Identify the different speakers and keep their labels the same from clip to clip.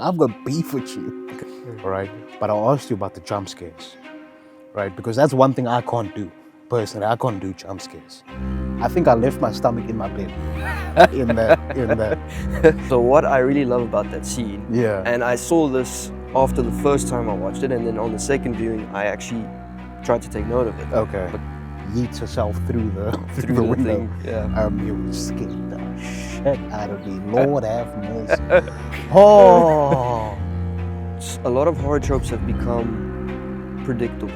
Speaker 1: I've got beef with you, right? But I asked you about the jump scares, right? Because that's one thing I can't do. Personally, I can't do jump scares. I think I left my stomach in my bed in that.
Speaker 2: So what I really love about that scene,
Speaker 1: Yeah.
Speaker 2: and I saw this after the first time I watched it, and then on the second viewing, I actually tried to take note of it.
Speaker 1: Okay.
Speaker 2: But
Speaker 1: yeet yourself through the
Speaker 2: through
Speaker 1: the
Speaker 2: the
Speaker 1: window.
Speaker 2: thing, yeah.
Speaker 1: You scared the shit out of me. Lord have mercy. Oh.
Speaker 2: A lot of horror tropes have become predictable.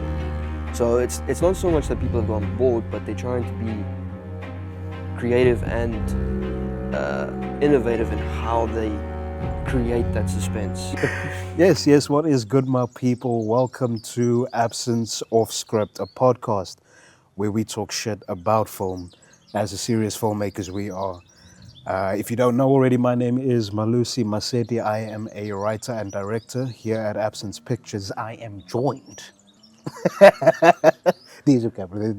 Speaker 2: So it's not so much that people have gone bored, but they're trying to be creative and innovative in how they create that suspense.
Speaker 1: Yes. What is good, my people? Welcome to Absence of Script, a podcast where we talk shit about film as a serious filmmakers we are. If you don't know already, my name is Malusi Maseti. I am a writer and director here at Absence Pictures. I am joined. There's your camera.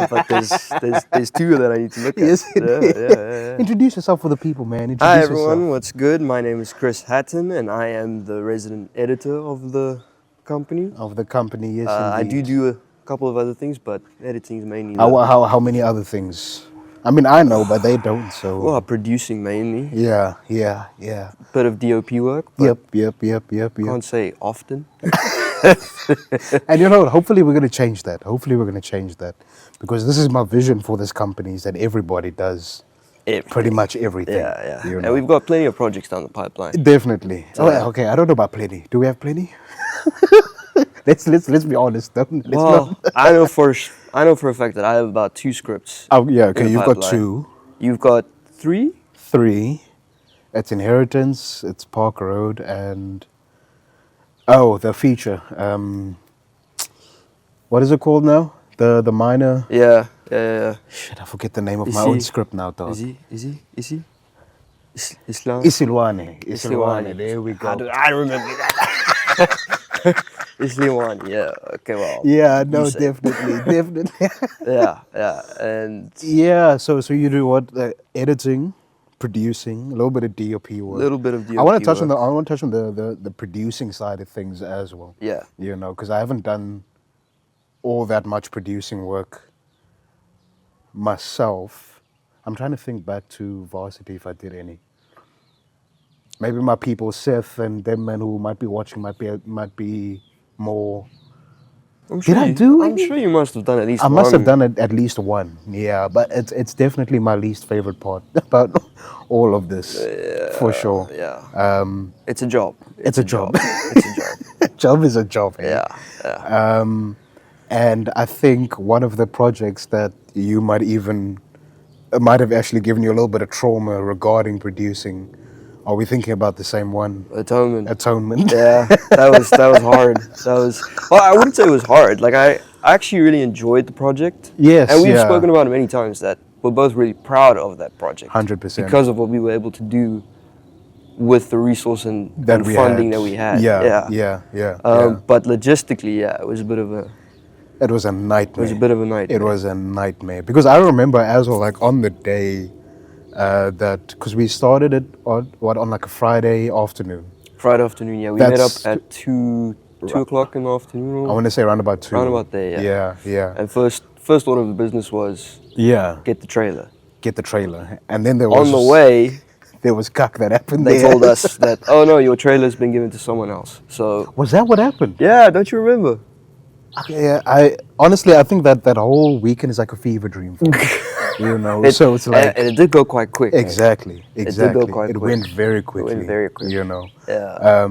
Speaker 2: But there's two that I need to look at.
Speaker 1: Yes,
Speaker 2: Yeah.
Speaker 1: Introduce yourself for the people, man.
Speaker 2: Hi
Speaker 1: Introduce
Speaker 2: everyone,
Speaker 1: yourself.
Speaker 2: what's good? My name is Chris Hatton and I am the resident editor of the company.
Speaker 1: Of the company, yes,
Speaker 2: I
Speaker 1: indeed.
Speaker 2: do a couple of other things, but editing is mainly
Speaker 1: How many other things? I mean, I know, but they don't, so...
Speaker 2: well, producing mainly.
Speaker 1: Yeah.
Speaker 2: Bit of DOP work, but
Speaker 1: Yep.
Speaker 2: can't say often.
Speaker 1: And you know, hopefully we're going to change that. Because this is my vision for this company, is that everybody does pretty much everything.
Speaker 2: Yeah.
Speaker 1: You
Speaker 2: And
Speaker 1: know?
Speaker 2: we've got plenty of projects down the pipeline.
Speaker 1: Definitely.
Speaker 2: So-
Speaker 1: Okay, I don't know about plenty. Do we have plenty? let's be honest, though.
Speaker 2: I know for a fact that I have about 2 scripts.
Speaker 1: Oh, yeah,
Speaker 2: in
Speaker 1: okay,
Speaker 2: the
Speaker 1: you've got
Speaker 2: pipeline.
Speaker 1: 2.
Speaker 2: You've got 3?
Speaker 1: 3. It's Inheritance, it's Park Road, and... Oh, the feature. What is it called now? The minor...
Speaker 2: Yeah.
Speaker 1: Shit, I forget the name of
Speaker 2: Is
Speaker 1: my own
Speaker 2: he-
Speaker 1: script now, dog.
Speaker 2: Is he? Islam?
Speaker 1: Isilwane, there we
Speaker 2: How
Speaker 1: go.
Speaker 2: do I remember that? Isliwani, yeah. Okay, well.
Speaker 1: Yeah, no,
Speaker 2: you say.
Speaker 1: definitely.
Speaker 2: Yeah, and
Speaker 1: Yeah, so you do what? Editing, producing, a little bit of DOP
Speaker 2: a
Speaker 1: work.
Speaker 2: little bit of DOP
Speaker 1: I want to touch
Speaker 2: work.
Speaker 1: on the producing side of things as well.
Speaker 2: Yeah.
Speaker 1: You know, because I haven't done all that much producing work myself. I'm trying to think back to Varsity if I did any. Maybe my people, Seth and them men who might be watching, might be more.
Speaker 2: I'm
Speaker 1: Did I do
Speaker 2: I'm
Speaker 1: any?
Speaker 2: sure you must have done at least
Speaker 1: I
Speaker 2: one.
Speaker 1: must have done it at least one. Yeah, but it's definitely my least favorite part about all of this, for sure.
Speaker 2: Yeah. It's a job.
Speaker 1: It's a job.
Speaker 2: It's a job.
Speaker 1: Job is a job. Eh?
Speaker 2: Yeah.
Speaker 1: And I think one of the projects that you might have actually given you a little bit of trauma regarding producing. Are we thinking about the same one?
Speaker 2: Atonement.
Speaker 1: Atonement.
Speaker 2: Yeah, that was hard. Well, I wouldn't say it was hard. Like I actually really enjoyed the project.
Speaker 1: Yes,
Speaker 2: And we've
Speaker 1: yeah.
Speaker 2: spoken about it many times that we're both really proud of that project.
Speaker 1: 100%.
Speaker 2: Because of what we were able to do with the resource and
Speaker 1: we
Speaker 2: funding
Speaker 1: had.
Speaker 2: that we had.
Speaker 1: Yeah.
Speaker 2: But logistically, yeah, it was a bit of a
Speaker 1: nightmare.
Speaker 2: nightmare.
Speaker 1: It was a nightmare because I remember as well, like on the day because we started it on like a Friday afternoon.
Speaker 2: Friday afternoon, yeah. We met up at 2 o'clock in the afternoon.
Speaker 1: I want to say around about 2.
Speaker 2: Round about there, yeah.
Speaker 1: Yeah.
Speaker 2: And first order of the business was get the trailer.
Speaker 1: And then there was
Speaker 2: On the way,
Speaker 1: there was cuck that happened.
Speaker 2: they
Speaker 1: there.
Speaker 2: told us that, oh no, your trailer's been given to someone else. So
Speaker 1: Was that what happened?
Speaker 2: yeah, don't you remember?
Speaker 1: Yeah, I honestly I think that whole weekend is like a fever dream for me. You know, so it's like
Speaker 2: and it did go quite quick.
Speaker 1: exactly.
Speaker 2: It did go quite
Speaker 1: It
Speaker 2: quick.
Speaker 1: went very quickly. You know.
Speaker 2: Yeah.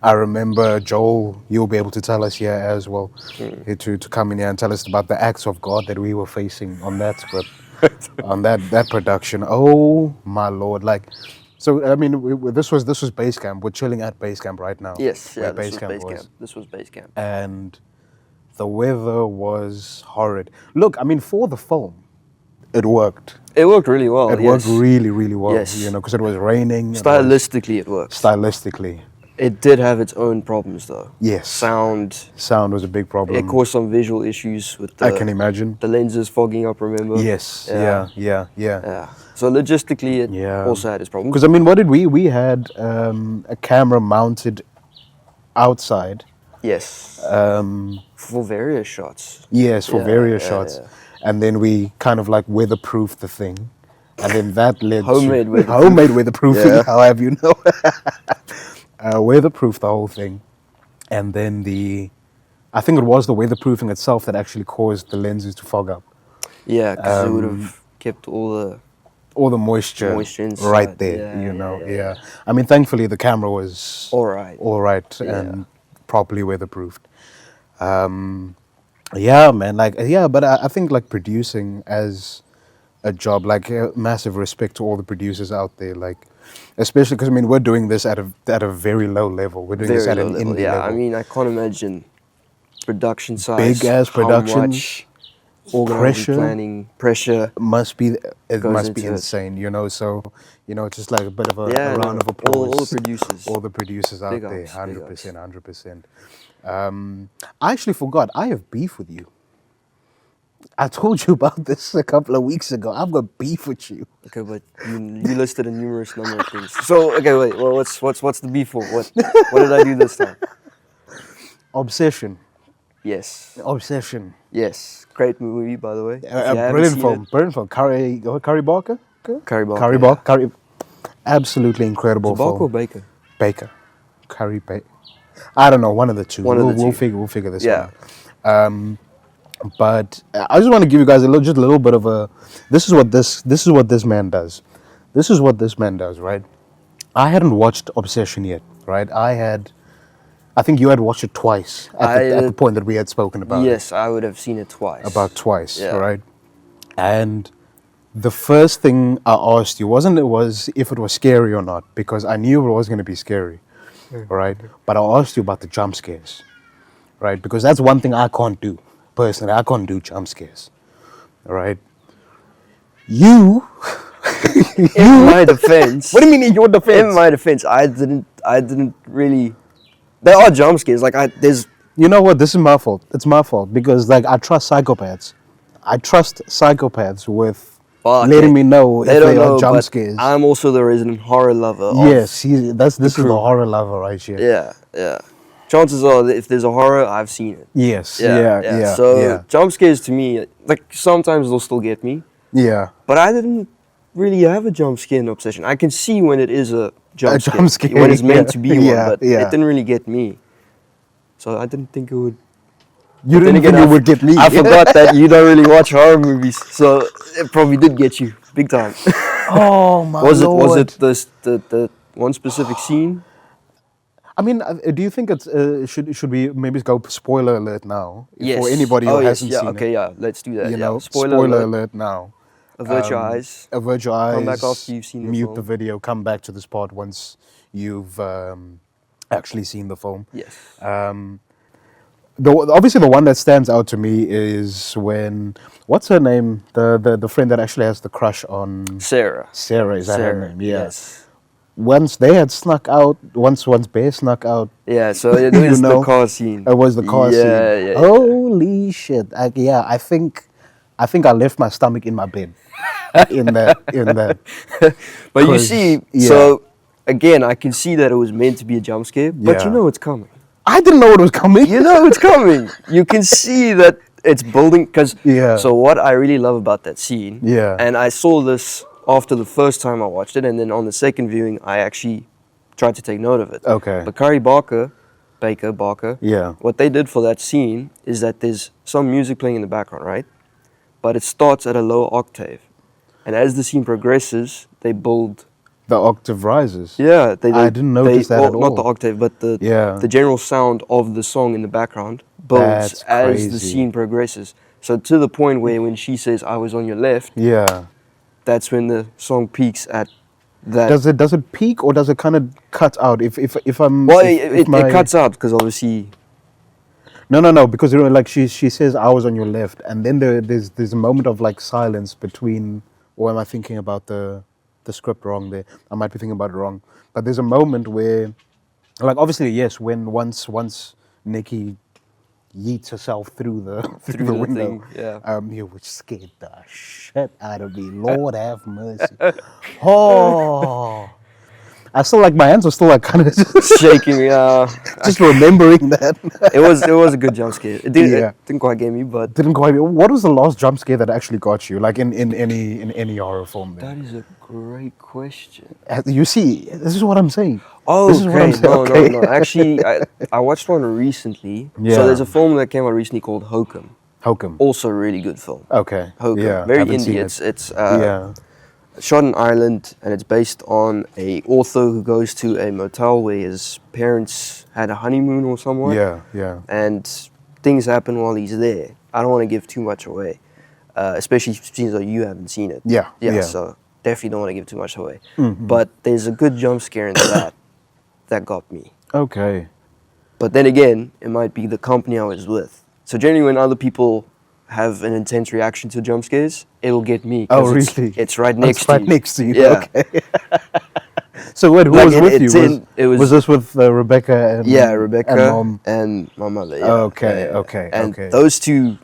Speaker 1: I remember Joel. You'll be able to tell us here as well to come in here and tell us about the acts of God that we were facing on that script, on that production. Oh my Lord! Like, so I mean, this was base camp. We're chilling at base camp right now.
Speaker 2: Yes,
Speaker 1: where
Speaker 2: yeah, this was
Speaker 1: camp
Speaker 2: base camp. This was base camp.
Speaker 1: And the weather was horrid. Look, I mean, for the film, it worked.
Speaker 2: It worked really well.
Speaker 1: It worked really, really well.
Speaker 2: Yes.
Speaker 1: You know, because it was raining.
Speaker 2: Stylistically, it worked.
Speaker 1: Stylistically.
Speaker 2: It did have its own problems though.
Speaker 1: Yes. Sound was a big problem.
Speaker 2: It caused some visual issues with
Speaker 1: I can imagine.
Speaker 2: the lenses fogging up, remember?
Speaker 1: Yes. Yeah.
Speaker 2: So logistically, it
Speaker 1: Yeah.
Speaker 2: also had its problems.
Speaker 1: Because I mean, what did we had a camera mounted outside.
Speaker 2: Yes. For various shots.
Speaker 1: Yes, for
Speaker 2: Yeah,
Speaker 1: various
Speaker 2: yeah,
Speaker 1: shots,
Speaker 2: yeah.
Speaker 1: and then we kind of like weatherproofed the thing, and then that led
Speaker 2: Homemade
Speaker 1: to
Speaker 2: weatherproof.
Speaker 1: homemade weatherproofing.
Speaker 2: Yeah.
Speaker 1: How have you know? Weatherproofed the whole thing, and then I think it was the weatherproofing itself that actually caused the lenses to fog up.
Speaker 2: Yeah, because it would have kept all
Speaker 1: the moisture
Speaker 2: inside.
Speaker 1: right there,
Speaker 2: Yeah,
Speaker 1: you know.
Speaker 2: yeah,
Speaker 1: Yeah. I mean, thankfully the camera was
Speaker 2: all right.
Speaker 1: and properly weatherproofed. Yeah, man. Like, yeah, but I think like producing as a job, like massive respect to all the producers out there, like especially because I mean we're doing this at a very low level. We're doing this at
Speaker 2: Very
Speaker 1: an
Speaker 2: low level.
Speaker 1: indie
Speaker 2: Yeah,
Speaker 1: level.
Speaker 2: I mean, I can't imagine production size.
Speaker 1: Big ass production,
Speaker 2: How much organizing,
Speaker 1: pressure.
Speaker 2: planning, pressure.
Speaker 1: Must be it
Speaker 2: Goes
Speaker 1: must be
Speaker 2: into it.
Speaker 1: insane, you know. So you know, it's just like a bit of a
Speaker 2: Yeah,
Speaker 1: round of applause.
Speaker 2: all the producers.
Speaker 1: all the producers out
Speaker 2: Big
Speaker 1: there,
Speaker 2: ups, big
Speaker 1: 100%, 100%. I actually forgot. I have beef with you. I told you about this a couple of weeks ago. I've got beef with you.
Speaker 2: Okay, but you listed a numerous number of things. So okay, wait. Well, what's the beef for? What did I do this time?
Speaker 1: Obsession.
Speaker 2: Yes.
Speaker 1: Obsession.
Speaker 2: Yes. Great movie, by the way. If you haven't
Speaker 1: Brilliant
Speaker 2: seen
Speaker 1: film.
Speaker 2: it,
Speaker 1: Brilliant film. Curry Barker?
Speaker 2: Curry Barker.
Speaker 1: Curry
Speaker 2: yeah.
Speaker 1: Barker. Curry. Absolutely incredible
Speaker 2: Is it Barker or
Speaker 1: film.
Speaker 2: Baker?
Speaker 1: Baker. Curry Baker. I don't know. One of the two.
Speaker 2: One of the
Speaker 1: We'll
Speaker 2: two.
Speaker 1: We'll figure this
Speaker 2: Yeah.
Speaker 1: one out. But I just want to give you guys just a little bit of a. This is what this man does. This is what this man does, right? I hadn't watched Obsession yet, right? I think you had watched it twice at the point that we had spoken about it.
Speaker 2: Yes, I would have seen it twice.
Speaker 1: About twice,
Speaker 2: Yeah.
Speaker 1: right? And the first thing I asked you was if it was scary or not, because I knew it was going to be scary, right? But I asked you about the jump scares, right? Because that's one thing I can't do personally. I can't do jump scares, right? You.
Speaker 2: In my defense.
Speaker 1: What do you mean in your defense?
Speaker 2: In my defense, I didn't really. There are jump scares. Like there's.
Speaker 1: You know what? This is my fault. It's my fault because like I trust psychopaths. I trust psychopaths with
Speaker 2: Well,
Speaker 1: letting me know
Speaker 2: They
Speaker 1: if
Speaker 2: don't
Speaker 1: they
Speaker 2: know,
Speaker 1: are jump
Speaker 2: but
Speaker 1: scares.
Speaker 2: I'm also the resident horror lover.
Speaker 1: Yes, this is the
Speaker 2: crew.
Speaker 1: horror lover right here.
Speaker 2: Yeah. Chances are that if there's a horror, I've seen it.
Speaker 1: Yes. Yeah.
Speaker 2: So jump scares to me, like sometimes they'll still get me,
Speaker 1: Yeah.
Speaker 2: but I didn't really have a jump scare in Obsession. I can see when it is a jump scare,
Speaker 1: jump scare,
Speaker 2: when it's meant
Speaker 1: yeah.
Speaker 2: to be
Speaker 1: Yeah,
Speaker 2: one, but
Speaker 1: yeah.
Speaker 2: it didn't really get me. So I didn't think it would.
Speaker 1: You
Speaker 2: Then
Speaker 1: didn't
Speaker 2: again,
Speaker 1: think it would get me.
Speaker 2: I forgot that you don't really watch horror movies, so it probably did get you big time.
Speaker 1: Oh my
Speaker 2: Was
Speaker 1: lord.
Speaker 2: it the one specific scene?
Speaker 1: I mean, do you think it's should we maybe go spoiler alert now
Speaker 2: Yes.
Speaker 1: for anybody who
Speaker 2: yes,
Speaker 1: hasn't
Speaker 2: yeah,
Speaker 1: seen
Speaker 2: okay,
Speaker 1: it?
Speaker 2: yeah, let's do that.
Speaker 1: You
Speaker 2: yeah.
Speaker 1: know,
Speaker 2: Spoiler alert.
Speaker 1: alert now.
Speaker 2: Avert your eyes.
Speaker 1: Avert your eyes.
Speaker 2: Come back after you've seen the
Speaker 1: mute
Speaker 2: film.
Speaker 1: the video. Come back to this part once you've actually seen the film.
Speaker 2: Yes.
Speaker 1: Obviously the one that stands out to me is when what's her name? The friend that actually has the crush on
Speaker 2: Sarah.
Speaker 1: Sarah. Is that her name? Yeah.
Speaker 2: Yes.
Speaker 1: Once they had snuck out. Once Bear snuck out.
Speaker 2: Yeah, so it was
Speaker 1: know,
Speaker 2: the car scene.
Speaker 1: It was the car scene.
Speaker 2: Yeah.
Speaker 1: Holy shit! I think I left my stomach in my bed. in that.
Speaker 2: But you
Speaker 1: 'cause,
Speaker 2: see,
Speaker 1: yeah.
Speaker 2: so again, I can see that it was meant to be a jump scare, but
Speaker 1: Yeah.
Speaker 2: you know it's coming.
Speaker 1: I didn't know it was coming.
Speaker 2: You know it's coming. You can see that it's building. Cause
Speaker 1: Yeah.
Speaker 2: So what I really love about that scene.
Speaker 1: Yeah.
Speaker 2: And I saw this after the first time I watched it, and then on the second viewing, I actually tried to take note of it.
Speaker 1: Okay.
Speaker 2: But Curry Barker.
Speaker 1: Yeah.
Speaker 2: What they did for that scene is that there's some music playing in the background, right? But it starts at a low octave, and as the scene progresses, they build.
Speaker 1: The octave rises.
Speaker 2: Yeah,
Speaker 1: I didn't notice that at all.
Speaker 2: Not the octave, but the general sound of the song in the background builds
Speaker 1: That's
Speaker 2: as the
Speaker 1: crazy.
Speaker 2: scene progresses. So to the point where when she says "I was on your left,"
Speaker 1: Yeah.
Speaker 2: that's when the song peaks at that.
Speaker 1: Does it peak or does it kind of cut out? If I'm
Speaker 2: Well,
Speaker 1: if
Speaker 2: it cuts out because obviously.
Speaker 1: No, because you know, like she says I was on your left, and then there's a moment of like silence between. Or am I thinking about the script wrong there? I might be thinking about it wrong. But there's a moment where Like obviously, yes. When once Nikki yeets herself through the through
Speaker 2: through
Speaker 1: the
Speaker 2: the
Speaker 1: window,
Speaker 2: thing. Yeah.
Speaker 1: you would scared the shit out of me. Lord have mercy. Oh, I still like my hands are still like kind of
Speaker 2: Shaking. Yeah.
Speaker 1: just remembering that.
Speaker 2: It was a good jump scare. It
Speaker 1: Yeah.
Speaker 2: didn't quite get me, but
Speaker 1: Didn't quite. What was the last jump scare that actually got you? Like in any horror film?
Speaker 2: that
Speaker 1: Then
Speaker 2: is a great question.
Speaker 1: you see, this is what I'm saying.
Speaker 2: Oh,
Speaker 1: This is what I'm
Speaker 2: okay.
Speaker 1: saying.
Speaker 2: No, no,
Speaker 1: Okay.
Speaker 2: no. Actually, I watched one recently. So
Speaker 1: Yeah.
Speaker 2: there's a film that came out recently called Hokum.
Speaker 1: Hokum.
Speaker 2: Also a really good film.
Speaker 1: Okay.
Speaker 2: Hokum.
Speaker 1: Yeah.
Speaker 2: Very
Speaker 1: Haven't seen
Speaker 2: indie.
Speaker 1: it.
Speaker 2: It's
Speaker 1: Yeah.
Speaker 2: shot in Ireland, and it's based on a author who goes to a motel where his parents had a honeymoon or somewhat.
Speaker 1: Yeah. Yeah.
Speaker 2: And things happen while he's there. I don't want to give too much away, especially since you haven't seen it.
Speaker 1: Yeah.
Speaker 2: Yeah,
Speaker 1: Yeah.
Speaker 2: so definitely don't want to give too much away.
Speaker 1: Mhm.
Speaker 2: But there's a good jump scare in that got me.
Speaker 1: Okay.
Speaker 2: But then again, it might be the company I was with. So generally when other people have an intense reaction to jump scares, it'll get me. 'Cause
Speaker 1: Oh,
Speaker 2: it's,
Speaker 1: really?
Speaker 2: it's right
Speaker 1: Oh,
Speaker 2: next
Speaker 1: it's
Speaker 2: to
Speaker 1: right
Speaker 2: you.
Speaker 1: next to you.
Speaker 2: Yeah.
Speaker 1: Okay. So wait, who
Speaker 2: Like,
Speaker 1: was with
Speaker 2: it's
Speaker 1: you?
Speaker 2: it was
Speaker 1: Was this with Rebecca and
Speaker 2: yeah, Rebecca
Speaker 1: and Mom?
Speaker 2: and my mother. Yeah.
Speaker 1: Okay,
Speaker 2: Yeah, yeah.
Speaker 1: okay,
Speaker 2: And
Speaker 1: okay.
Speaker 2: those two,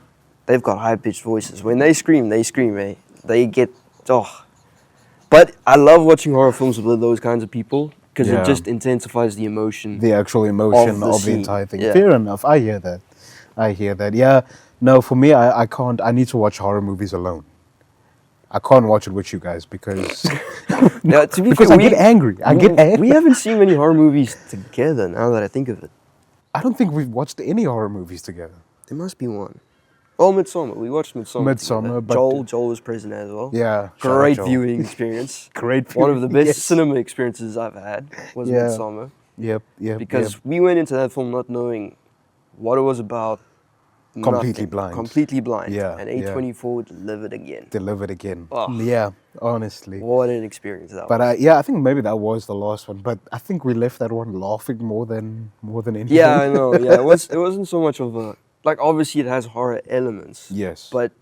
Speaker 2: they've got high pitched voices. When they scream, eh? They get oh. But I love watching horror films with those kinds of people because
Speaker 1: Yeah.
Speaker 2: it just intensifies the emotion.
Speaker 1: The actual emotion
Speaker 2: Of the
Speaker 1: of the
Speaker 2: scene.
Speaker 1: entire thing.
Speaker 2: Yeah.
Speaker 1: Fair enough. I hear that. I hear that. Yeah. No, for me, I can't. I need to watch horror movies alone. I can't watch it with you guys because
Speaker 2: Yeah, to be
Speaker 1: because
Speaker 2: fair,
Speaker 1: I get angry. I get angry.
Speaker 2: We haven't seen many horror movies together. Now that I think of it,
Speaker 1: I don't think we've watched any horror movies together.
Speaker 2: there must be one. Oh, Midsummer. We watched Midsummer.
Speaker 1: Midsommar,
Speaker 2: together.
Speaker 1: but-
Speaker 2: Joel was present as well.
Speaker 1: Yeah. shout out
Speaker 2: Great
Speaker 1: Joel.
Speaker 2: viewing experience.
Speaker 1: Great.
Speaker 2: One of the best
Speaker 1: yes.
Speaker 2: cinema experiences I've had was
Speaker 1: Yeah.
Speaker 2: Midsummer.
Speaker 1: Yep. Yep.
Speaker 2: Because we went into that film not knowing what it was about.
Speaker 1: Completely
Speaker 2: nothing.
Speaker 1: blind.
Speaker 2: Completely blind.
Speaker 1: Yeah,
Speaker 2: And
Speaker 1: yeah.
Speaker 2: A24 delivered again.
Speaker 1: delivered again.
Speaker 2: Oh.
Speaker 1: Yeah. Honestly.
Speaker 2: What an experience that
Speaker 1: But
Speaker 2: was.
Speaker 1: yeah, I think maybe that was the last one. But I think we left that one laughing more than anything.
Speaker 2: Yeah, I know. Yeah, it wasn't so much of a like. Obviously, it has horror elements.
Speaker 1: Yes.
Speaker 2: But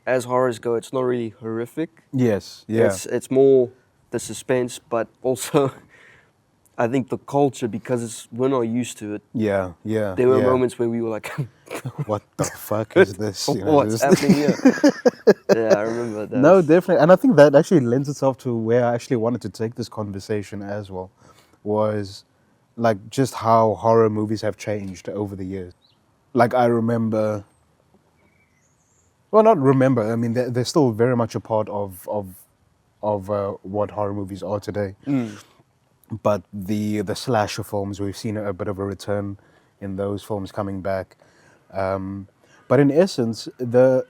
Speaker 2: as horrors go, it's not really horrific.
Speaker 1: yes. Yeah.
Speaker 2: It's more the suspense, but also I think the culture because we're not used to it.
Speaker 1: yeah. Yeah.
Speaker 2: There were
Speaker 1: yeah.
Speaker 2: moments where we were like,
Speaker 1: What the fuck is this? You know,
Speaker 2: "What's
Speaker 1: this-
Speaker 2: happening here?" Yeah, I remember that.
Speaker 1: No, definitely. And I think that actually lends itself to where I actually wanted to take this conversation as well, was like just how horror movies have changed over the years. Like I remember, well, not remember. I mean, they're still very much a part of what horror movies are today. But the slasher films, we've seen a bit of a return in those films coming back. But in essence, the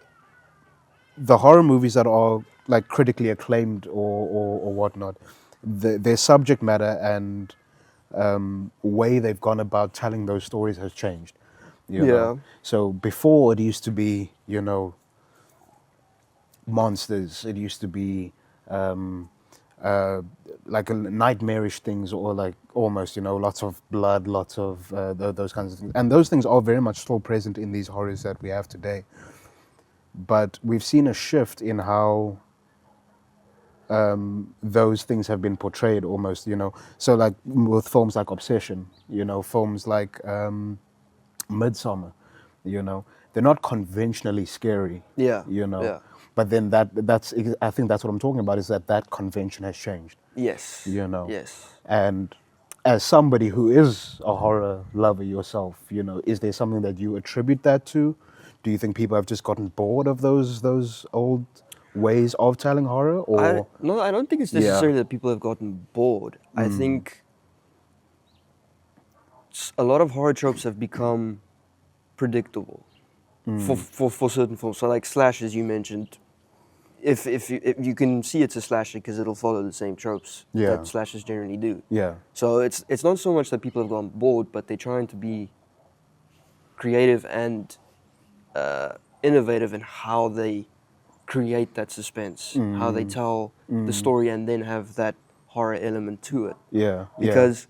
Speaker 1: horror movies that are like critically acclaimed or whatnot, their subject matter and way they've gone about telling those stories has changed. You know?
Speaker 2: Yeah.
Speaker 1: So before it used to be, you know, monsters. It used to be like nightmarish things, or like almost, you know, lots of blood, lots of those kinds of things. And those things are very much still present in these horrors that we have today. But we've seen a shift in how those things have been portrayed almost, you know. So like with films like Obsession, you know, films like Midsummer, you know, they're not conventionally scary,
Speaker 2: Yeah.
Speaker 1: you know.
Speaker 2: Yeah.
Speaker 1: But then I think that's what I'm talking about, is that convention has changed,
Speaker 2: Yes.
Speaker 1: you know.
Speaker 2: Yes.
Speaker 1: And as somebody who is a horror lover yourself, you know, is there something that you attribute that to? Do you think people have just gotten bored of those old ways of telling horror, or
Speaker 2: No, I don't think it's
Speaker 1: Yeah.
Speaker 2: necessarily that people have gotten bored. I think a lot of horror tropes have become predictable for certain films. So like slashers you mentioned, if you can see it's a slasher because it'll follow the same tropes
Speaker 1: Yeah.
Speaker 2: that slashers generally do.
Speaker 1: yeah,
Speaker 2: So it's not so much that people have gone bored, but they're trying to be creative and innovative in how they create that suspense, how they tell the story, and then have that horror element to it.
Speaker 1: yeah,
Speaker 2: Because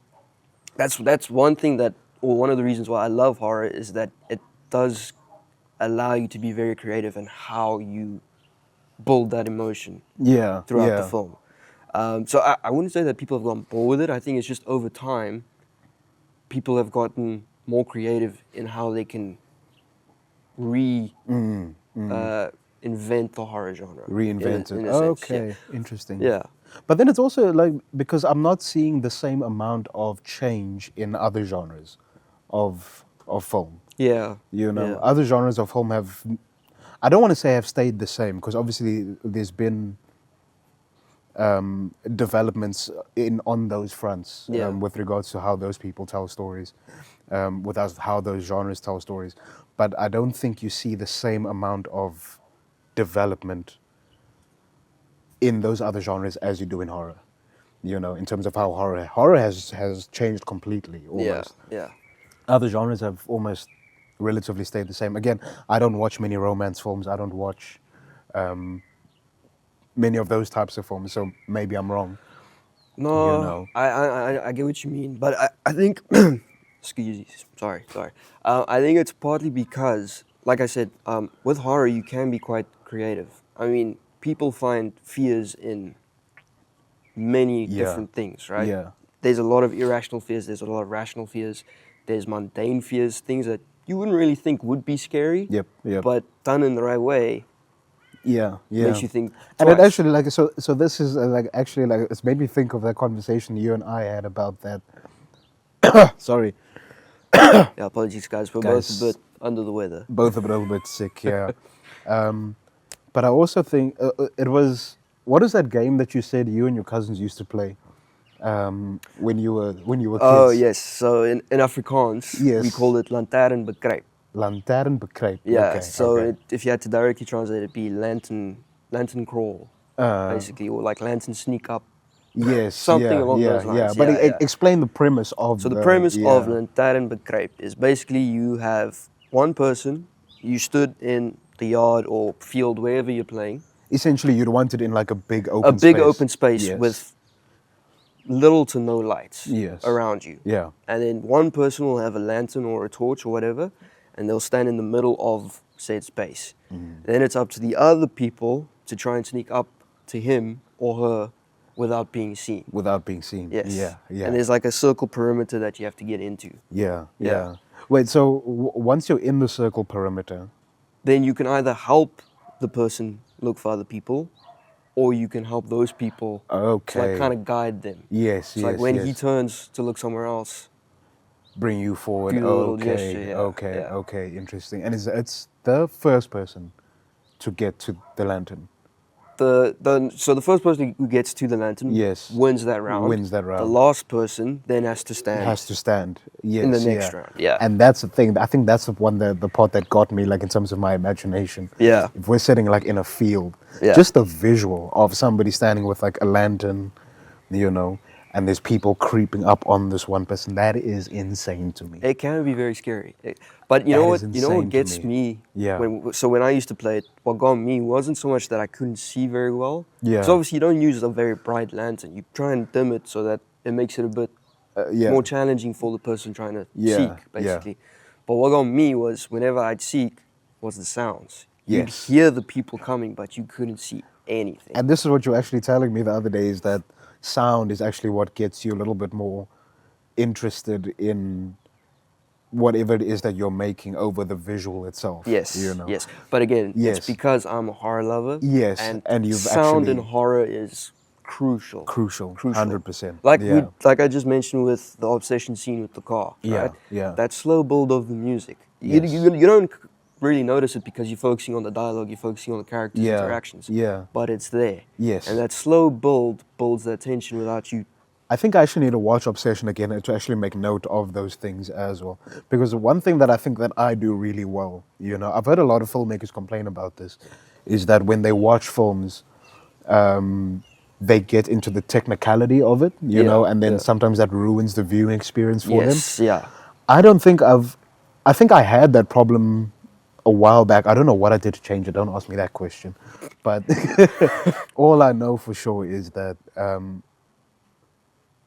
Speaker 2: that's one thing that, or one of the reasons why I love horror, is that it does allow you to be very creative in how you build that emotion
Speaker 1: yeah,
Speaker 2: throughout
Speaker 1: yeah.
Speaker 2: the film. So I wouldn't say that people have gone bored with it. I think it's just over time, people have gotten more creative in how they can invent the horror genre.
Speaker 1: Reinvent it.
Speaker 2: In a sense,
Speaker 1: Okay, interesting.
Speaker 2: Yeah.
Speaker 1: But then it's also like, because I'm not seeing the same amount of change in other genres of film.
Speaker 2: Yeah.
Speaker 1: You know,
Speaker 2: Yeah.
Speaker 1: other genres of film have, I don't want to say have stayed the same, because obviously there's been developments on those fronts
Speaker 2: Yeah.
Speaker 1: with regards to how those people tell stories, how those genres tell stories. But I don't think you see the same amount of development in those other genres as you do in horror. You know, in terms of how horror has changed completely almost.
Speaker 2: Yeah.
Speaker 1: Other genres have almost relatively stayed the same. Again, I don't watch many romance films. I don't watch many of those types of films, so maybe I'm wrong.
Speaker 2: No,
Speaker 1: You know.
Speaker 2: I get what you mean, but I think, excuse me, sorry. I think it's partly because, like I said, with horror you can be quite creative. I mean, people find fears in many
Speaker 1: Yeah.
Speaker 2: different things, right?
Speaker 1: Yeah.
Speaker 2: There's a lot of irrational fears. There's a lot of rational fears. There's mundane fears, things that you wouldn't really think would be scary.
Speaker 1: Yep.
Speaker 2: But done in the right way,
Speaker 1: Yeah.
Speaker 2: makes you think
Speaker 1: And it
Speaker 2: twice.
Speaker 1: actually, like, so this is like, actually, like, it's made me think of that conversation you and I had about that. Sorry,
Speaker 2: Yeah, apologies, guys. We're
Speaker 1: Guys.
Speaker 2: both a bit under the weather.
Speaker 1: both a little bit sick. Yeah. But I also think it was, what is that game that you said you and your cousins used to play when you were kids?
Speaker 2: Oh, yes. So in Afrikaans, we
Speaker 1: Yes.
Speaker 2: call it lantern bekruip.
Speaker 1: Lantern bekruip.
Speaker 2: Yeah.
Speaker 1: Okay,
Speaker 2: So
Speaker 1: okay.
Speaker 2: if you had to directly translate it, it'd be lantern crawl, basically, or like lantern sneak up.
Speaker 1: Yes.
Speaker 2: something
Speaker 1: yeah,
Speaker 2: along
Speaker 1: yeah,
Speaker 2: those lines.
Speaker 1: Yeah. But
Speaker 2: Yeah, yeah.
Speaker 1: explain the premise of.
Speaker 2: So the premise
Speaker 1: yeah.
Speaker 2: of lantern bekruip is basically you have one person, you stood in the yard or field, wherever you're playing,
Speaker 1: Essentially, you'd want it in like a big open
Speaker 2: a big
Speaker 1: space.
Speaker 2: open space
Speaker 1: Yes.
Speaker 2: with little to no lights
Speaker 1: Yes.
Speaker 2: around you.
Speaker 1: Yeah.
Speaker 2: And then one person will have a lantern or a torch or whatever, and they'll stand in the middle of said space. Then it's up to the other people to try and sneak up to him or her without being seen.
Speaker 1: Without being seen.
Speaker 2: Yes.
Speaker 1: Yeah. Yeah.
Speaker 2: And there's like a circle perimeter that you have to get into.
Speaker 1: Yeah.
Speaker 2: Yeah.
Speaker 1: Yeah. Wait. So once you're in the circle perimeter.
Speaker 2: Then you can either help the person look for other people, or you can help those people to
Speaker 1: Okay.
Speaker 2: like kind of guide them.
Speaker 1: Yes.
Speaker 2: It's
Speaker 1: yes.
Speaker 2: like when he
Speaker 1: yes.
Speaker 2: turns to look somewhere else.
Speaker 1: Bring you forward.
Speaker 2: Do the little
Speaker 1: Okay.
Speaker 2: gesture, yeah,
Speaker 1: Okay.
Speaker 2: yeah.
Speaker 1: Okay. Interesting. And it's the first person to get to the lantern.
Speaker 2: So the first person who gets to the lantern
Speaker 1: Yes.
Speaker 2: wins that round.
Speaker 1: Wins that round.
Speaker 2: The last person then has to stand.
Speaker 1: Has to stand. Yes.
Speaker 2: in the next
Speaker 1: yeah.
Speaker 2: round, yeah.
Speaker 1: And that's the thing. I think that's the part that got me, like, in terms of my imagination.
Speaker 2: Yeah.
Speaker 1: If we're sitting like in a field,
Speaker 2: Yeah.
Speaker 1: just the visual of somebody standing with like a lantern, you know, and there's people creeping up on this one person, that is insane to me.
Speaker 2: It can be very scary. But you
Speaker 1: That
Speaker 2: know
Speaker 1: is
Speaker 2: what? You know what
Speaker 1: insane to
Speaker 2: gets
Speaker 1: me.
Speaker 2: me?
Speaker 1: Yeah.
Speaker 2: When I used to play it, what got me wasn't so much that I couldn't see very well.
Speaker 1: Yeah.
Speaker 2: Because obviously you don't use a very bright lantern. You try and dim it so that it makes it a bit
Speaker 1: Yeah.
Speaker 2: more challenging for the person trying to
Speaker 1: Yeah,
Speaker 2: seek,
Speaker 1: yeah.
Speaker 2: basically. But what got me was whenever I'd seek was the sounds. You'd
Speaker 1: Yes.
Speaker 2: hear the people coming, but you couldn't see anything.
Speaker 1: And this is what you were actually telling me the other day, is that sound is actually what gets you a little bit more interested in whatever it is that you're making over the visual itself.
Speaker 2: Yes,
Speaker 1: You know?
Speaker 2: yes. But again,
Speaker 1: Yes.
Speaker 2: it's because I'm a horror lover.
Speaker 1: Yes, and you've
Speaker 2: sound in
Speaker 1: actually-
Speaker 2: horror is crucial.
Speaker 1: Crucial. 100%.
Speaker 2: Like
Speaker 1: Yeah.
Speaker 2: like I just mentioned with the obsession scene with the car.
Speaker 1: Yeah,
Speaker 2: Right?
Speaker 1: yeah.
Speaker 2: That slow build of the music.
Speaker 1: Yes.
Speaker 2: You don't really notice it because you're focusing on the dialogue, you're focusing on the characters'
Speaker 1: Yeah,
Speaker 2: interactions.
Speaker 1: yeah.
Speaker 2: But it's there.
Speaker 1: Yes.
Speaker 2: And that slow build builds that tension without you.
Speaker 1: I think I actually need to watch Obsession again to actually make note of those things as well. Because one thing that I think that I do really well, you know, I've heard a lot of filmmakers complain about this, is that when they watch films, they get into the technicality of it, you
Speaker 2: Yeah,
Speaker 1: know, and then
Speaker 2: yeah.
Speaker 1: sometimes that ruins the viewing experience for them.
Speaker 2: Yes, yeah.
Speaker 1: I think I had that problem a while back. I don't know what I did to change it. Don't ask me that question. But all I know for sure is that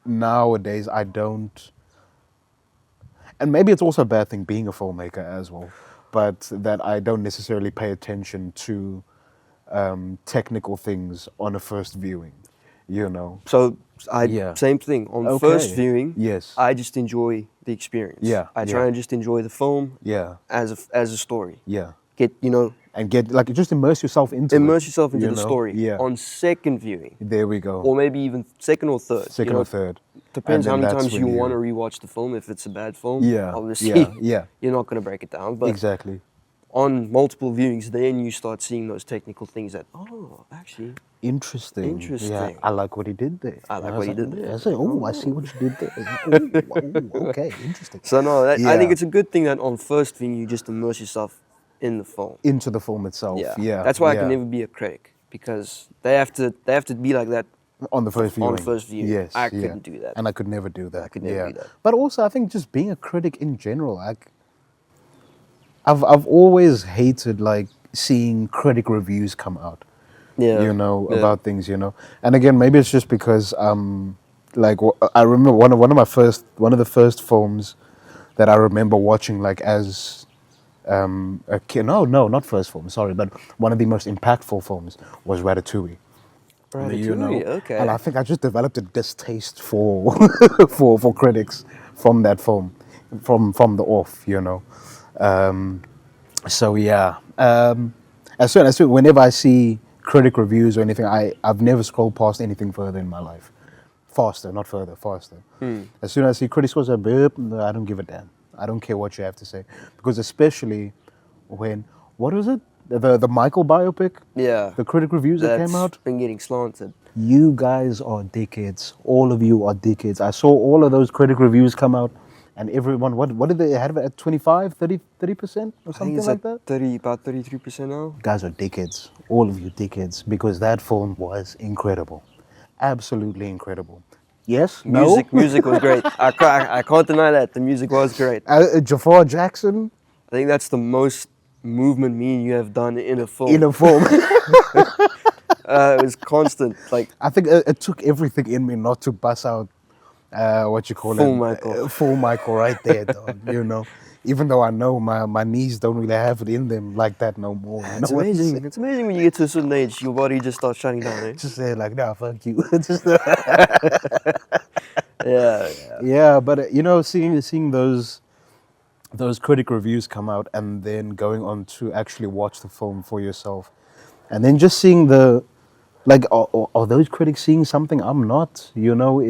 Speaker 1: nowadays I don't, and maybe it's also a bad thing being a filmmaker as well, but that I don't necessarily pay attention to technical things on a first viewing. you know.
Speaker 2: So
Speaker 1: Yeah.
Speaker 2: same thing. On
Speaker 1: Okay.
Speaker 2: first viewing,
Speaker 1: Yes.
Speaker 2: I just enjoy the experience.
Speaker 1: Yeah,
Speaker 2: I try
Speaker 1: yeah.
Speaker 2: and just enjoy the film
Speaker 1: Yeah.
Speaker 2: as a story.
Speaker 1: Yeah.
Speaker 2: Get, you know,
Speaker 1: And get like just immerse yourself into it.
Speaker 2: immerse yourself into
Speaker 1: you
Speaker 2: the
Speaker 1: know?
Speaker 2: story.
Speaker 1: Yeah.
Speaker 2: On second viewing,
Speaker 1: There we go.
Speaker 2: or maybe even second or third.
Speaker 1: Second or third.
Speaker 2: Depends
Speaker 1: And
Speaker 2: how
Speaker 1: then
Speaker 2: many
Speaker 1: that's
Speaker 2: times
Speaker 1: when
Speaker 2: you want to rewatch the film. If it's a bad film,
Speaker 1: Yeah,
Speaker 2: obviously,
Speaker 1: yeah, yeah.
Speaker 2: you're not going to break it down. But
Speaker 1: Exactly.
Speaker 2: on multiple viewings, then you start seeing those technical things that, actually,
Speaker 1: Interesting. Yeah,
Speaker 2: Interesting.
Speaker 1: I like what he did there.
Speaker 2: I like
Speaker 1: was
Speaker 2: what he did there.
Speaker 1: I say, oh, I see what you did there. Oh, okay, interesting.
Speaker 2: So no, I
Speaker 1: Yeah.
Speaker 2: think it's a good thing that on first viewing you just immerse yourself in the film.
Speaker 1: Into the film itself. Yeah.
Speaker 2: That's why I
Speaker 1: yeah.
Speaker 2: can never be a critic, because they have to be like that.
Speaker 1: On the first viewing.
Speaker 2: On first viewing.
Speaker 1: Yes.
Speaker 2: I couldn't do that.
Speaker 1: And I could never do that.
Speaker 2: I could never do that.
Speaker 1: But also, I think just being a critic in general, I've always hated like seeing critic reviews come out.
Speaker 2: Yeah.
Speaker 1: You know,
Speaker 2: Yeah.
Speaker 1: about things, you know. And again, maybe it's just because like I remember one of the first films that I remember watching like as a kid. No, not first film, sorry, but one of the most impactful films was Ratatouille. You know,
Speaker 2: okay.
Speaker 1: and I think I just developed a distaste for for critics from that film, from the off, you know. So yeah, as soon whenever I see critic reviews or anything, I've never scrolled past anything further in my life. Faster, not further, faster. As soon as I see critics was a bit, no, I don't give a damn. I don't care what you have to say, because especially when, what was it? The Michael biopic?
Speaker 2: Yeah.
Speaker 1: The critic reviews that came out?
Speaker 2: That's been getting slanted.
Speaker 1: You guys are dickheads. All of you are dickheads. I saw all of those critic reviews come out, and everyone, what did they have it at 25, 30% or
Speaker 2: I think
Speaker 1: something
Speaker 2: it's
Speaker 1: like that?
Speaker 2: about 33% now.
Speaker 1: Guys are dickheads. All of you dickheads, because that film was incredible. Absolutely incredible. Yes? No?
Speaker 2: Music was great. I can't deny that. The music was great.
Speaker 1: Jafar Jackson
Speaker 2: I think that's the most movement me and you have done in a film.
Speaker 1: in a film.
Speaker 2: It was constant. Like,
Speaker 1: I think it took everything in me not to bust out, what you call
Speaker 2: Full
Speaker 1: it?
Speaker 2: Michael.
Speaker 1: Full Michael right there, dog, you know. Even though I know my knees don't really have it in them like that no more. You
Speaker 2: it's
Speaker 1: know what I'm
Speaker 2: amazing.
Speaker 1: saying?
Speaker 2: It's amazing when you get to a certain age, your body just starts shutting down. Eh?
Speaker 1: Just say like, nah, fuck you. Just,
Speaker 2: Yeah.
Speaker 1: yeah, but you know, seeing those critic reviews come out and then going on to actually watch the film for yourself, and then just seeing the, like, are those critics seeing something I'm not? You know,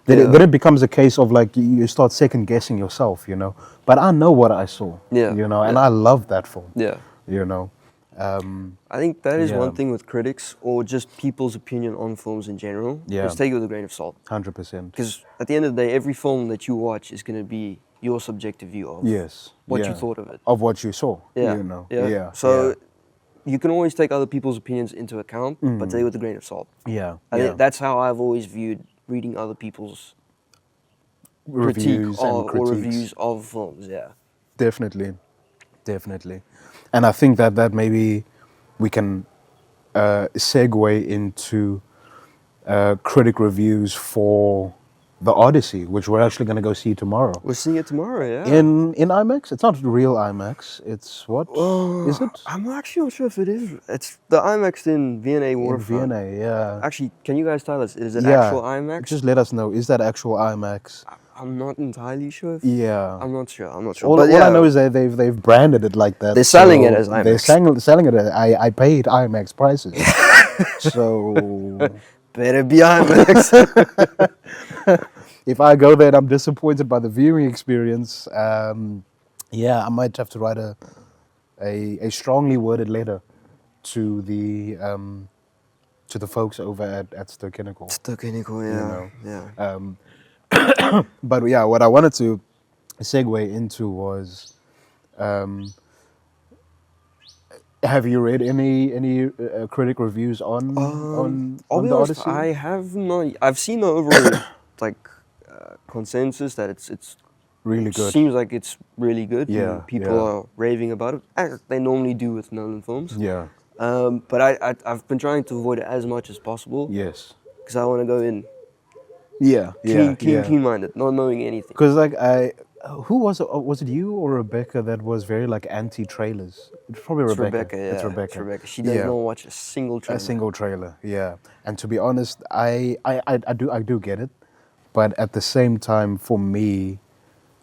Speaker 1: then it becomes a case of like you start second guessing yourself. You know, but I know what I saw.
Speaker 2: Yeah.
Speaker 1: You know, and I love that film.
Speaker 2: Yeah.
Speaker 1: You know.
Speaker 2: I think that is
Speaker 1: Yeah.
Speaker 2: one thing with critics, or just people's opinion on films in general.
Speaker 1: Yeah.
Speaker 2: Just take it with a grain of salt.
Speaker 1: 100%.
Speaker 2: Because at the end of the day, every film that you watch is going to be your subjective view of
Speaker 1: Yes.
Speaker 2: what
Speaker 1: yeah.
Speaker 2: you thought of it.
Speaker 1: Of what you saw.
Speaker 2: Yeah.
Speaker 1: You know.
Speaker 2: Yeah.
Speaker 1: Yeah.
Speaker 2: So you can always take other people's opinions into account, but take it with a grain of salt.
Speaker 1: yeah.
Speaker 2: I
Speaker 1: yeah.
Speaker 2: think that's how I've always viewed reading other people's
Speaker 1: Reviews
Speaker 2: critique
Speaker 1: and
Speaker 2: or
Speaker 1: critiques.
Speaker 2: reviews of films. Yeah.
Speaker 1: Definitely. And I think that maybe we can segue into critic reviews for the Odyssey, which we're actually going to go see tomorrow.
Speaker 2: We're seeing it tomorrow, yeah.
Speaker 1: In IMAX? It's not real IMAX. It's what? Is it?
Speaker 2: I'm actually not sure if it is. It's the IMAX in V&A
Speaker 1: In
Speaker 2: Waterfront.
Speaker 1: V&A, yeah.
Speaker 2: Actually, can you guys tell us? Is it
Speaker 1: Yeah.
Speaker 2: actual IMAX?
Speaker 1: Just let us know. Is that actual IMAX?
Speaker 2: I'm not entirely sure.
Speaker 1: Yeah.
Speaker 2: I'm not sure.
Speaker 1: All I know is that they've branded it like that.
Speaker 2: They're selling it as IMAX.
Speaker 1: They're selling it as I paid IMAX prices. So
Speaker 2: Better be IMAX.
Speaker 1: if I go there and I'm disappointed by the viewing experience, yeah, I might have to write a strongly worded letter to the folks over at Stokinical.
Speaker 2: Stokinical, yeah.
Speaker 1: know.
Speaker 2: Yeah.
Speaker 1: But yeah, what I wanted to segue into was, have you read any critic reviews on
Speaker 2: I'll be
Speaker 1: the
Speaker 2: honest,
Speaker 1: Odyssey?
Speaker 2: I have not. I've seen the overall consensus that it's
Speaker 1: Really good.
Speaker 2: seems like it's really good.
Speaker 1: Yeah,
Speaker 2: and people
Speaker 1: yeah.
Speaker 2: are raving about it, as they normally do with Nolan films.
Speaker 1: Yeah.
Speaker 2: But I've been trying to avoid it as much as possible
Speaker 1: Yes.
Speaker 2: because I want to go in
Speaker 1: Yeah.
Speaker 2: clean-minded, not knowing anything.
Speaker 1: Because like Who was it? Was it you or Rebecca that was very like anti-trailers? It's probably
Speaker 2: It's
Speaker 1: Rebecca.
Speaker 2: Rebecca,
Speaker 1: It's
Speaker 2: yeah. It's
Speaker 1: Rebecca.
Speaker 2: Rebecca. She does
Speaker 1: Yeah,
Speaker 2: not watch a single
Speaker 1: a
Speaker 2: trailer.
Speaker 1: single trailer. Yeah, and to be honest, I do get it, but at the same time, for me,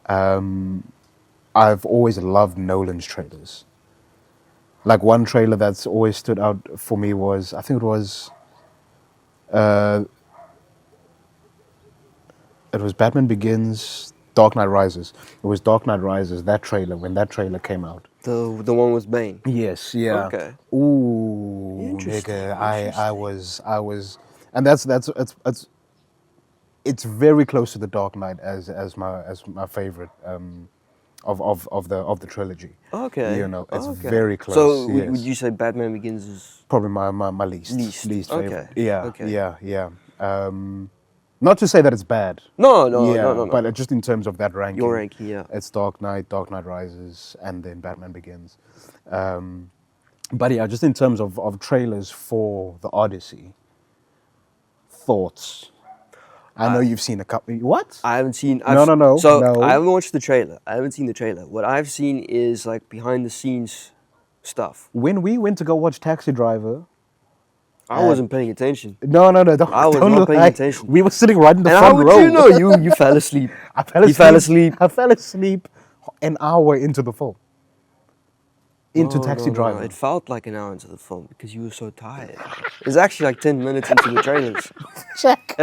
Speaker 1: I've always loved Nolan's trailers. Like one trailer that's always stood out for me was, I think uh, it was Batman Begins, Dark Knight Rises. It was Dark Knight Rises, that trailer, when that trailer came out.
Speaker 2: The one with Bane.
Speaker 1: Yes, yeah.
Speaker 2: Okay.
Speaker 1: Ooh,
Speaker 2: Interesting.
Speaker 1: nigga,
Speaker 2: Interesting.
Speaker 1: I was, and that's it's very close to the Dark Knight as my favorite of the trilogy.
Speaker 2: Okay.
Speaker 1: You know, it's
Speaker 2: Okay.
Speaker 1: very close.
Speaker 2: So would
Speaker 1: Yes,
Speaker 2: you say Batman Begins is
Speaker 1: probably my least
Speaker 2: least?
Speaker 1: favorite.
Speaker 2: Okay.
Speaker 1: Yeah,
Speaker 2: Okay.
Speaker 1: yeah. Not to say that it's bad. Yeah, but
Speaker 2: No.
Speaker 1: just in terms of that ranking,
Speaker 2: Your ranking, yeah.
Speaker 1: it's Dark Knight Rises, and then Batman Begins. But yeah, just in terms of trailers for the Odyssey, thoughts. I know you've seen a couple. What?
Speaker 2: I haven't seen.
Speaker 1: No,
Speaker 2: So
Speaker 1: no.
Speaker 2: I haven't watched the trailer. I haven't seen the trailer. What I've seen is like behind the scenes stuff.
Speaker 1: When we went to go watch Taxi Driver,
Speaker 2: I wasn't paying attention.
Speaker 1: no, don't,
Speaker 2: I was
Speaker 1: don't
Speaker 2: not paying
Speaker 1: lie.
Speaker 2: attention.
Speaker 1: We were sitting right in the
Speaker 2: And
Speaker 1: front
Speaker 2: how would
Speaker 1: row.
Speaker 2: you know? You fell asleep.
Speaker 1: I fell
Speaker 2: You
Speaker 1: asleep.
Speaker 2: fell asleep.
Speaker 1: I fell asleep an hour into the film. Into Taxi Driver.
Speaker 2: It felt like an hour into the film because you were so tired. It's actually like 10 minutes into the trailers.
Speaker 1: Check.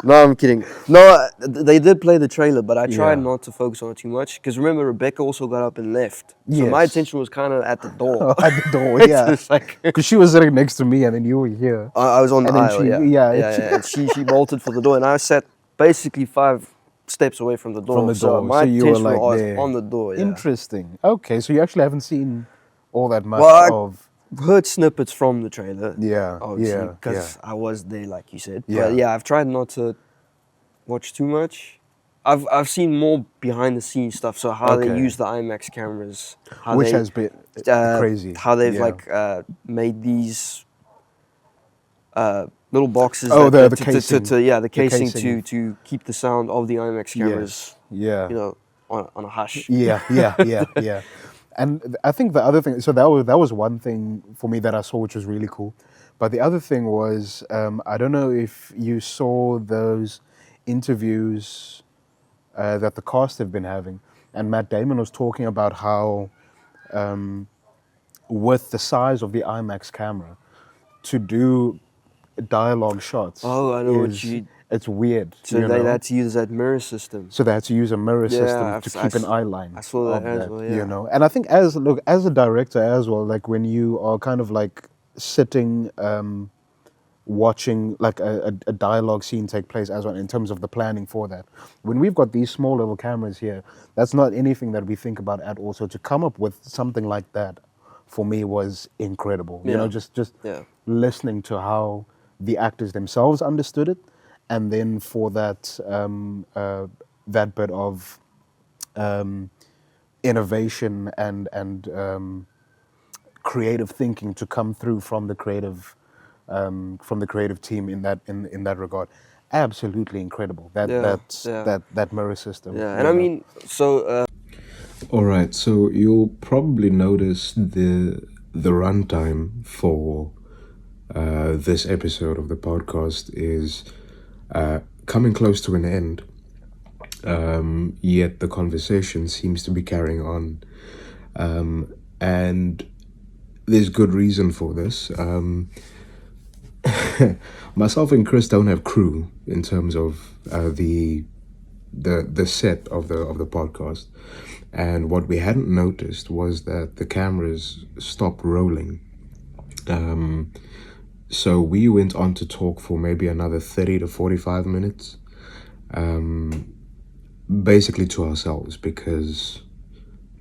Speaker 2: No, I'm kidding. No, they did play the trailer, but I tried
Speaker 1: Yeah.
Speaker 2: not to focus on it too much because remember Rebecca also got up and left, so my
Speaker 1: Yes.
Speaker 2: attention was kind of at the door.
Speaker 1: At the door,
Speaker 2: It's
Speaker 1: yeah.
Speaker 2: just like
Speaker 1: Because she was sitting next to me, and then you were here.
Speaker 2: I was on the
Speaker 1: And then
Speaker 2: aisle,
Speaker 1: she-
Speaker 2: yeah.
Speaker 1: yeah.
Speaker 2: And she bolted for the door, and I sat basically 5 steps away from the door.
Speaker 1: From the
Speaker 2: So
Speaker 1: door,
Speaker 2: my
Speaker 1: so you were
Speaker 2: attention
Speaker 1: like
Speaker 2: was
Speaker 1: there.
Speaker 2: on the door. Yeah.
Speaker 1: Interesting. Okay, so you actually haven't seen all that much
Speaker 2: Well,
Speaker 1: of.
Speaker 2: Heard snippets from the trailer.
Speaker 1: Yeah,
Speaker 2: Obviously,
Speaker 1: yeah,
Speaker 2: because I was there, like you said.
Speaker 1: Yeah.
Speaker 2: But yeah, I've tried not to watch too much. I've seen more behind the scenes stuff. So how they
Speaker 1: Okay.
Speaker 2: use the IMAX cameras, how
Speaker 1: Which
Speaker 2: they,
Speaker 1: has been crazy.
Speaker 2: how they've
Speaker 1: Yeah.
Speaker 2: made these little boxes.
Speaker 1: Oh,
Speaker 2: that,
Speaker 1: the
Speaker 2: to,
Speaker 1: casing.
Speaker 2: the casing,
Speaker 1: casing.
Speaker 2: to keep the sound of the IMAX cameras,
Speaker 1: Yeah.
Speaker 2: you know, on a hush.
Speaker 1: Yeah. And I think the other thing, so that was one thing for me that I saw, which was really cool. But the other thing was, I don't know if you saw those interviews that the cast have been having, and Matt Damon was talking about how, with the size of the IMAX camera, to do dialogue shots.
Speaker 2: Oh, I know what you-
Speaker 1: It's weird.
Speaker 2: So
Speaker 1: you
Speaker 2: they
Speaker 1: know?
Speaker 2: had to use that mirror system.
Speaker 1: So they had to use a mirror system
Speaker 2: I've-
Speaker 1: to
Speaker 2: I
Speaker 1: keep an
Speaker 2: s-
Speaker 1: eye line.
Speaker 2: I saw that
Speaker 1: of
Speaker 2: as well, yeah.
Speaker 1: You know, and I think as a director as well, like when you are kind of like sitting, watching like a dialogue scene take place as well in terms of the planning for that. When we've got these small little cameras here, that's not anything that we think about at all. So to come up with something like that, for me was incredible. You
Speaker 2: Yeah.
Speaker 1: know, just
Speaker 2: Yeah.
Speaker 1: listening to how the actors themselves understood it, and then for that that bit of innovation and creative thinking to come through from the creative team in that regard. Absolutely incredible. That mirror system.
Speaker 2: Yeah,
Speaker 1: you
Speaker 2: and I
Speaker 1: know.
Speaker 2: mean, so
Speaker 3: All right, so you'll probably notice the runtime for this episode of the podcast is coming close to an end. Yet the conversation seems to be carrying on, and there's good reason for this. Myself and Chris don't have crew in terms of the set of the podcast, and what we hadn't noticed was that the cameras stopped rolling. So we went on to talk for maybe another 30 to 45 minutes, basically to ourselves, because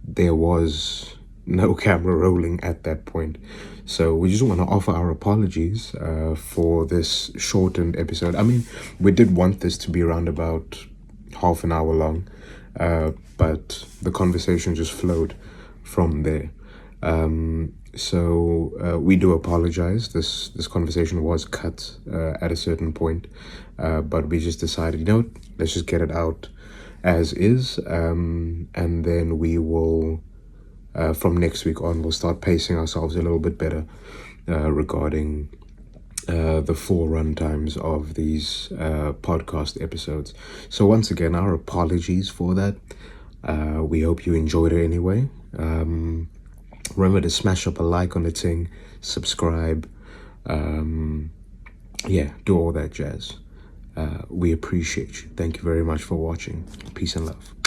Speaker 3: there was no camera rolling at that point. So we just want to offer our apologies for this shortened episode. I mean, we did want this to be around about half an hour long, but the conversation just flowed from there. So we do apologize. This conversation was cut at a certain point, but we just decided, let's just get it out as is, and then we will, from next week on, we'll start pacing ourselves a little bit better regarding the full run times of these podcast episodes. So once again, our apologies for that. We hope you enjoyed it anyway. Remember to smash up a like on the thing, subscribe, yeah, do all that jazz. We appreciate you. Thank you very much for watching. Peace and love.